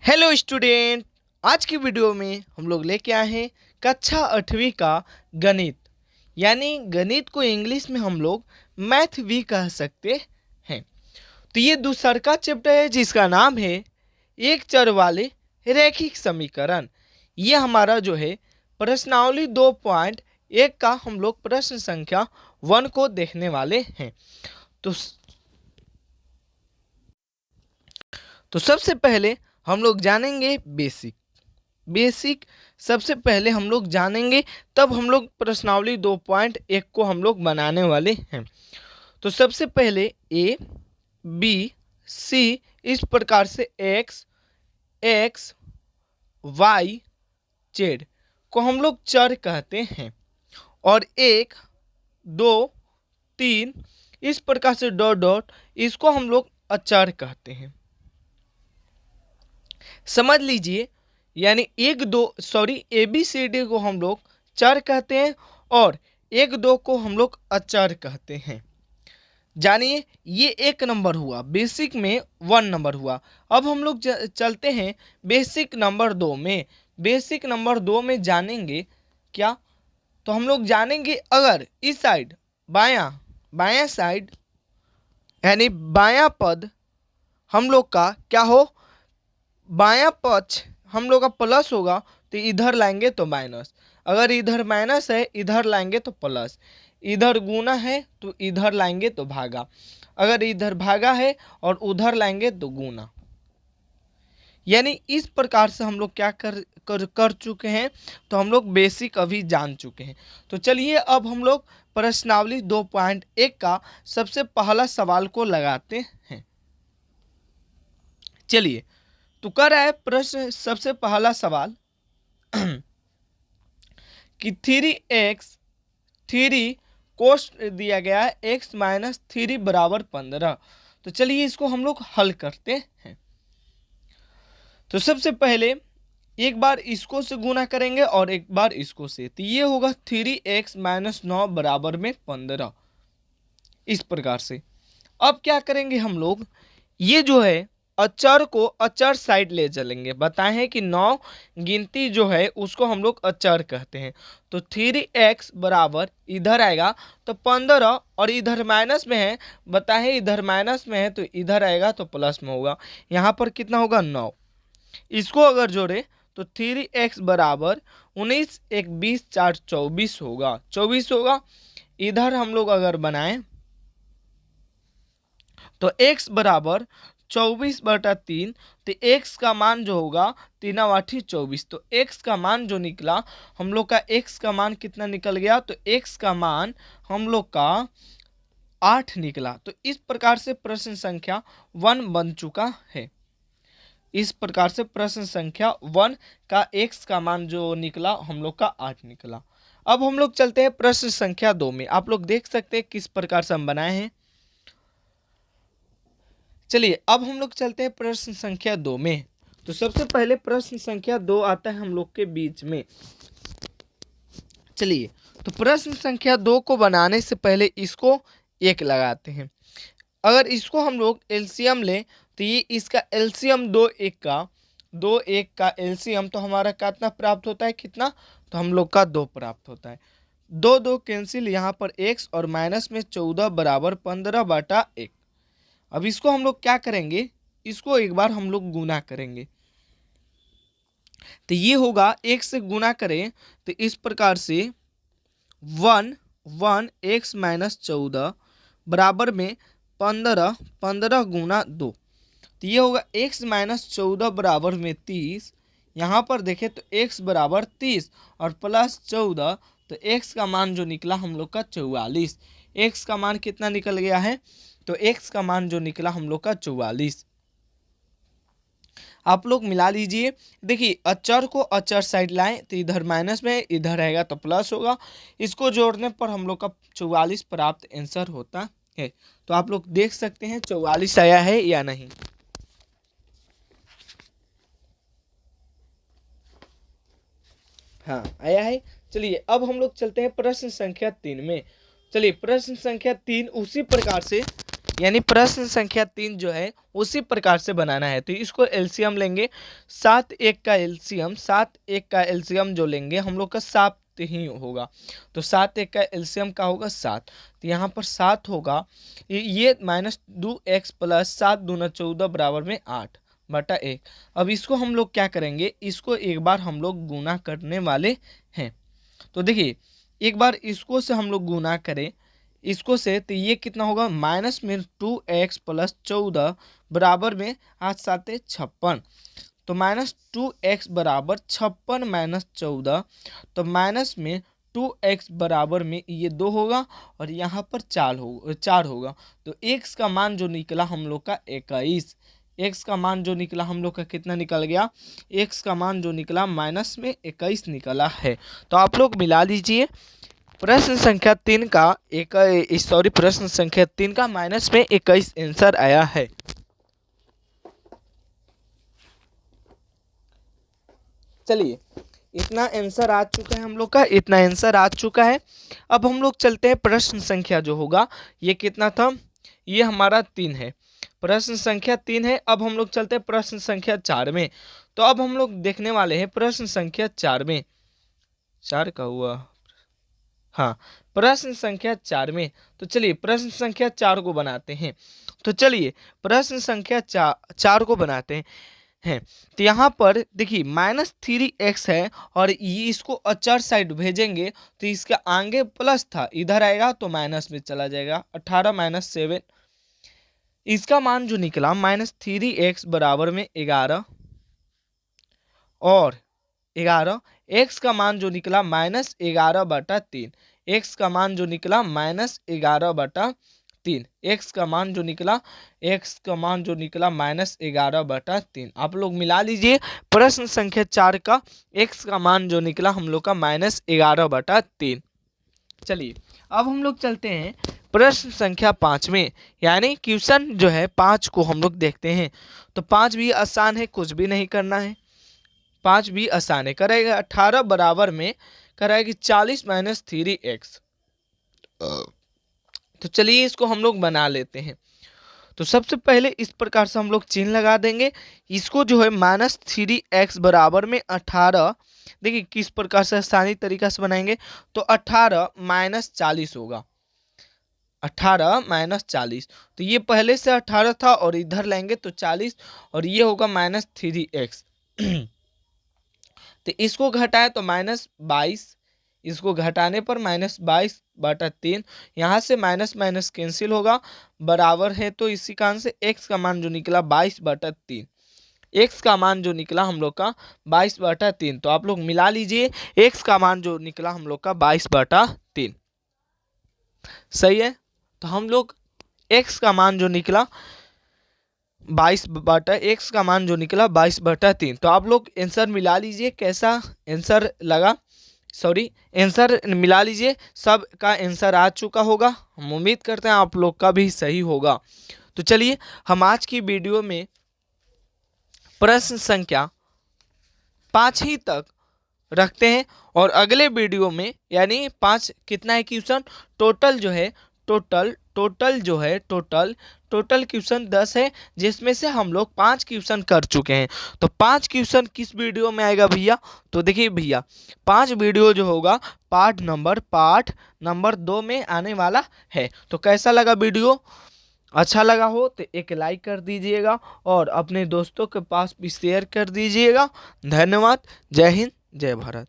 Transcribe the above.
Hello student. आज की video में हम लोग लेके आए हैं कक्षा 8वीं का गणित, यानी गणित को इंग्लिश में हम लोग मैथ भी कह सकते हैं। तो ये दूसरा का चैप्टर है जिसका नाम है एक चर वाले रैखिक समीकरण। ये हमारा जो है प्रश्नावली 2.1 का हम लोग प्रश्न संख्या 1 को देखने वाले हैं। तो सबसे पहले हम लोग जानेंगे बेसिक सबसे पहले हम लोग जानेंगे, तब हम लोग प्रश्नावली 2.1 को हम लोग बनाने वाले हैं। तो सबसे पहले ए बी सी इस प्रकार से एक्स वाई जेड को हम लोग चर कहते हैं, और 1 2 3 इस प्रकार से डॉट डॉट इसको हम लोग अचर कहते हैं। समझ लीजिए, यानी ए बी सी डी को हम लोग चर कहते हैं और 1 2 को हम लोग अचर कहते हैं। जानिए, ये 1 नंबर हुआ, बेसिक में 1 नंबर हुआ। अब हम लोग चलते हैं बेसिक नंबर 2 में। बेसिक नंबर 2 में जानेंगे क्या, तो हम लोग जानेंगे अगर इस साइड बायां साइड यानी बायां पद हम लोग का क्या हो, बायां पक्ष हम लोग का प्लस होगा तो इधर लाएंगे तो माइनस, अगर इधर माइनस है इधर लाएंगे तो प्लस, इधर गुना है तो इधर लाएंगे तो भागा, अगर इधर भागा है और उधर लाएंगे तो गुना। यानी इस प्रकार से हम लोग क्या कर चुके हैं, तो हम लोग बेसिक अभी जान चुके हैं। तो चलिए अब हम लोग प्रश्नावली 2.1 का सबसे पहला सवाल को लगाते हैं। चलिए, तो कर रहा है प्रश्न सबसे पहला सवाल कि 3 कोस दिया गया है x माइनस 3 बराबर 15। तो चलिए इसको हम लोग हल करते हैं। तो सबसे पहले एक बार इसको से गुना करेंगे और एक बार इसको से, तो ये होगा 3x माइनस 9 बराबर में 15। इस प्रकार से अब क्या करेंगे हम लोग, ये जो है अचर को अचर साइड ले चलेंगे। बताए हैं कि 9 गिनती जो है उसको हम लोग अचर कहते हैं। तो 3x बराबर इधर आएगा तो 15, और इधर माइनस में है, बताए हैं इधर माइनस में है तो इधर आएगा तो प्लस में होगा। यहाँ पर कितना होगा 9, इसको अगर जोड़े तो 3x बराबर 19 1 20 4 24 होगा, 24 होगा। इधर हम लोग अगर बनाएं तो x बराबर 24/3, तो x का मान जो होगा 3 8 24, तो x का मान जो निकला हम लोग का, x का मान कितना निकल गया, तो x का मान हम लोग का 8 निकला। तो इस प्रकार से प्रश्न संख्या 1 बन चुका है। इस प्रकार से प्रश्न संख्या 1 का x का मान जो निकला हम लोग का 8 निकला। अब हम लोग चलते हैं प्रश्न संख्या 2 में। आप लोग देख सकते हैं किस प्रकार से हम बनाए हैं। चलिए अब हम लोग चलते हैं प्रश्न संख्या 2 में। तो सबसे पहले प्रश्न संख्या 2 आता है हम लोग के बीच में। चलिए, तो प्रश्न संख्या 2 को बनाने से पहले इसको 1 लगाते हैं। अगर इसको हम लोग एलसीएम लें तो ये इसका एलसीएम 2 1 का एलसीएम तो हमारा कितना प्राप्त होता है, कितना, तो हम लोग का 2 प्राप्त होता है। 2 2 कैंसिल, यहाँ पर x और माइनस में 14 बराबर 15/1। अब इसको हम लोग क्या करेंगे, इसको एक बार हम लोग गुना करेंगे, तो ये होगा 1 से गुना करें तो इस प्रकार से 1 x माइनस 14 बराबर में 15 गुना 2, तो ये होगा x माइनस 14 बराबर में 30। यहाँ पर देखें तो x बराबर 30 और प्लस 14, तो x का मान जो निकला हम लोग का 44। x का मान कितना निकल गया है, तो x का मान जो निकला हम लोग का 44। आप लोग मिला लीजिए। देखिए, अचर को अचर साइड लाएं तो इधर माइनस में, इधर रहेगा तो प्लस होगा। इसको जोड़ने पर हम लोग का 44 प्राप्त आंसर होता है। तो आप लोग देख सकते हैं 44 आया है या नहीं। हाँ, आया है। चलिए अब हम लोग चलते हैं प्रश्न संख्या 3 में। चलिए प्रश्न संख्या 3 उसी प्रकार से यानी प्रश्न संख्या 3 जो है उसी प्रकार से बनाना है। तो इसको एलसीएम लेंगे, 7 1 का एलसीएम, 7 1 का एलसीएम जो लेंगे हम लोग का 7 ही होगा। तो 7 1 का एलसीएम का होगा 7। तो यहाँ पर 7 होगा, ये -2x प्लस 7 दूना 14 बराबर में 8 बटा 1। अब इसको हम लोग क्या करेंगे, इसको एक बार हम लोग गुना करने वाले हैं। तो देखिए एक बार इसको से हम लोग गुना करें इसको से, तो ये कितना होगा, -2x प्लस 14 बराबर में 8 7 56। तो -2x बराबर 56 माइनस 14, तो माइनस में 2x बराबर में ये 2 होगा और यहाँ पर 4 होगा। तो x का मान जो निकला हम लोग का 21, x का मान जो निकला हम लोग का कितना निकल गया, x का मान जो निकला माइनस में 21 निकला है। तो आप लोग मिला लीजिए, प्रश्न संख्या 3 का प्रश्न संख्या 3 का माइनस में 21 आंसर आया है। चलिए इतना आंसर आ चुका है हम लोग का, इतना आंसर आ चुका है। अब हम लोग चलते हैं प्रश्न संख्या जो होगा, ये कितना था, ये हमारा 3 है, प्रश्न संख्या 3 है। अब हम लोग चलते हैं प्रश्न संख्या 4 में। तो अब हम लोग देखने वाले हैं प्रश्न संख्या 4 में, 4 का हुआ, हाँ प्रश्न संख्या 4 में। तो चलिए प्रश्न संख्या 4 को बनाते हैं। तो चलिए प्रश्न संख्या 4 को बनाते हैं। तो यहाँ पर देखिए -3x है और ये इसको अचर साइड भेजेंगे तो इसका आगे प्लस था, इधर आएगा तो माइनस में चला जाएगा, 18 - 7। इसका मान जो निकला -3x बराबर में 11 और 11, x का मान जो निकला -11 बटा 3, x का मान जो निकला -11 बटा 3, x का मान जो निकला -11 बटा 3। आप लोग मिला लीजिए, प्रश्न संख्या 4 का x का मान जो निकला हम लोग का -11 बटा 3। चलिए अब हम लोग चलते हैं प्रश्न संख्या 5 में, यानी क्वेश्चन जो है 5 को हम लोग देखते हैं। तो 5 भी आसान है, कुछ भी नहीं करना है, 5 भी आसान है। करेगा 18 बराबर में कराएगी 40 - 3x। तो चलिए इसको हम लोग बना लेते हैं। तो सबसे पहले इस प्रकार से हम लोग चिन्ह लगा देंगे। इसको जो है -3x बराबर में 18, देखिए किस प्रकार से आसानी तरीका से बनाएंगे। तो 18 - 40 होगा, 18 - 40। तो ये पहले से 18 था और इधर लाएंगे तो 40 और ये होगा -3x। तो इसको घटाए तो -22, इसको घटाने पर -22 बटा 3, यहाँ से माइनस माइनस कैंसिल होगा, बराबर है। तो इसी कारण से x का मान जो निकला 22 बटा 3, x का मान जो निकला हम लोग का 22 बटा 3। तो आप लोग मिला लीजिए, x का मान जो निकला हम लोग का 22 बटा 3, सही है। तो हम लोग x का मान जो निकला 22 बटा x का मान जो निकला 22 बटा 3। तो आप लोग आंसर मिला लीजिए, कैसा आंसर लगा, आंसर मिला लीजिए। सब का आंसर आ चुका होगा, हम उम्मीद करते हैं आप लोग का भी सही होगा। तो चलिए हम आज की वीडियो में प्रश्न संख्या 5 ही तक रखते हैं और अगले वीडियो में, यानी 5 कितना है क्वेश्चन टोटल जो है, टोटल क्वेश्चन 10 है, जिसमें से हम लोग 5 क्वेश्चन कर चुके हैं। तो 5 क्वेश्चन किस वीडियो में आएगा भैया, तो देखिए भैया 5 वीडियो जो होगा पार्ट नंबर 2 में आने वाला है। तो कैसा लगा वीडियो, अच्छा लगा हो तो एक लाइक कर दीजिएगा और अपने दोस्तों के पास भी शेयर कर दीजिएगा। धन्यवाद, जय हिंद, जय भारत।